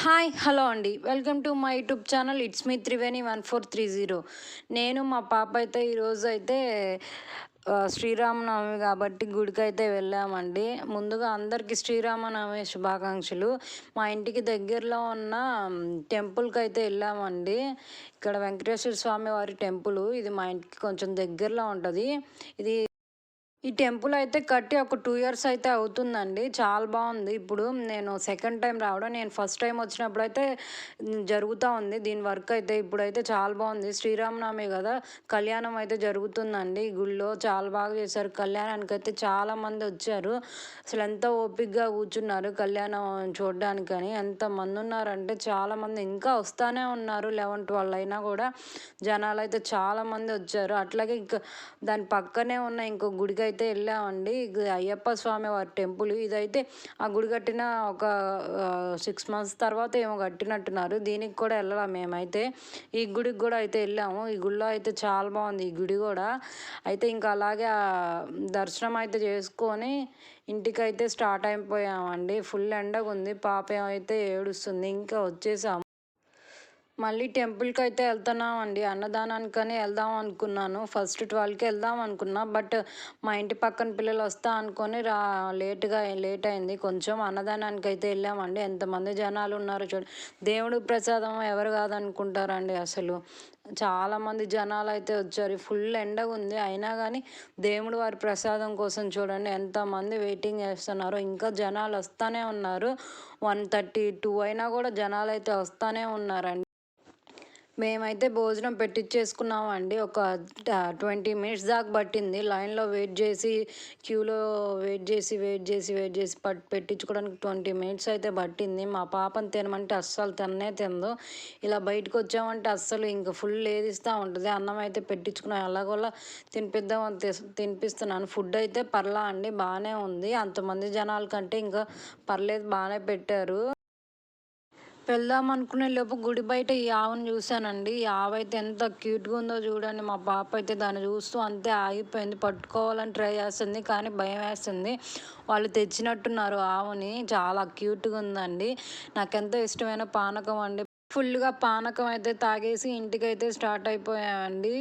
Hi hello అండి welcome to my YouTube channel it's me Triveni 1430. నేను మా పాప అయితే ఈరోజు అయితే శ్రీరామనవమి కాబట్టి గుడికి అయితే వెళ్ళామండి. ముందుగా అందరికీ శ్రీరామనవమి శుభాకాంక్షలు. మా ఇంటికి దగ్గరలో ఉన్న టెంపుల్కి అయితే వెళ్ళామండి. ఇక్కడ వెంకటేశ్వర స్వామి వారి టెంపుల్, ఇది మా ఇంటికి కొంచెం దగ్గరలో ఉంటుంది. ఇది ఈ టెంపుల్ అయితే కట్టి ఒక 2 ఇయర్స్ అయితే అవుతుందండి. చాలా బాగుంది. ఇప్పుడు నేను సెకండ్ టైం రావడం. నేను ఫస్ట్ టైం వచ్చినప్పుడు అయితే జరుగుతూ ఉంది దీని వర్క్ అయితే. ఇప్పుడైతే చాలా బాగుంది. శ్రీరామనవమి కదా, కళ్యాణం అయితే జరుగుతుందండి ఈ గుళ్ళో. చాలా బాగా చేశారు. కళ్యాణానికి అయితే చాలామంది వచ్చారు. అసలు ఎంత ఓపికగా కూర్చున్నారు కళ్యాణం చూడడానికని. ఎంతమంది ఉన్నారంటే చాలామంది, ఇంకా వస్తూనే ఉన్నారు. 11-12 అయినా కూడా జనాలు అయితే చాలామంది వచ్చారు. అట్లాగే ఇంకా దాని పక్కనే ఉన్న ఇంకో గుడికి అయితే వెళ్ళామండి. ఇది అయ్యప్ప స్వామి వారి టెంపుల్. ఇదైతే ఆ గుడి కట్టిన ఒక 6 మంత్స్ తర్వాత ఏమో కట్టినట్టున్నారు. దీనికి కూడా వెళ్ళాం మేమైతే. ఈ గుడికి కూడా అయితే వెళ్ళాము. ఈ గుడిలో అయితే చాలా బాగుంది ఈ గుడి కూడా. అయితే ఇంకా అలాగే దర్శనం అయితే చేసుకొని ఇంటికైతే స్టార్ట్ అయిపోయామండి. ఫుల్ ఎండగా ఉంది. పాప అయితే ఏడుస్తుంది. ఇంకా వచ్చేసాము. మళ్ళీ టెంపుల్కి అయితే వెళ్తున్నామండి. అన్నదానానికని వెళ్దాం అనుకున్నాను. ఫస్ట్ 12కి వెళ్దాం అనుకున్నా. బట్ మా ఇంటి పక్కన పిల్లలు వస్తా అనుకొని లేట్ అయింది కొంచెం. అన్నదానానికి అయితే వెళ్ళామండి. ఎంతమంది జనాలు ఉన్నారో చూడండి. దేవుడి ప్రసాదం ఎవరు కాదనుకుంటారండి అసలు. చాలామంది జనాలు అయితే వచ్చారు. ఫుల్ ఎండగా ఉంది. అయినా కానీ దేవుడు వారి ప్రసాదం కోసం చూడండి ఎంతమంది వెయిటింగ్ చేస్తున్నారో. ఇంకా జనాలు వస్తూనే ఉన్నారు. 1:30-2 అయినా కూడా జనాలు అయితే వస్తూనే ఉన్నారండి. మేమైతే భోజనం పెట్టించేసుకున్నామండి. ఒక 20 మినిట్స్ దాకా పట్టింది లైన్లో వెయిట్ చేసి, క్యూలో వెయిట్ చేసి పెట్టించుకోవడానికి 20 మినిట్స్ అయితే పట్టింది. మా పాపని తినమంటే అస్సలు తినదు. ఇలా బయటకు వచ్చామంటే అస్సలు ఇంకా ఫుల్ ఏదిస్తూ ఉంటుంది. అన్నం అయితే పెట్టించుకున్నాం. ఎలాగోలా తినిపిద్దామని తినిపిస్తున్నాను. ఫుడ్ అయితే పర్లా అండి, బాగానే ఉంది. అంతమంది జనాల కంటే ఇంకా పర్లేదు, బాగానే పెట్టారు. వెళ్దాం అనుకునే లోపు గుడి బయట ఈ ఆవును చూశానండి. ఈ ఆవు అయితే ఎంత క్యూట్గా ఉందో చూడండి. మా పాప అయితే దాన్ని చూస్తూ అంతే ఆగిపోయింది. పట్టుకోవాలని ట్రై చేస్తుంది కానీ భయం వేస్తుంది. వాళ్ళు తెచ్చినట్టున్నారు ఆవుని. చాలా క్యూట్గా ఉందండి. నాకెంతో ఇష్టమైన పానకం అండి. ఫుల్గా పానకం అయితే తాగేసి ఇంటికైతే స్టార్ట్ అయిపోయామండి.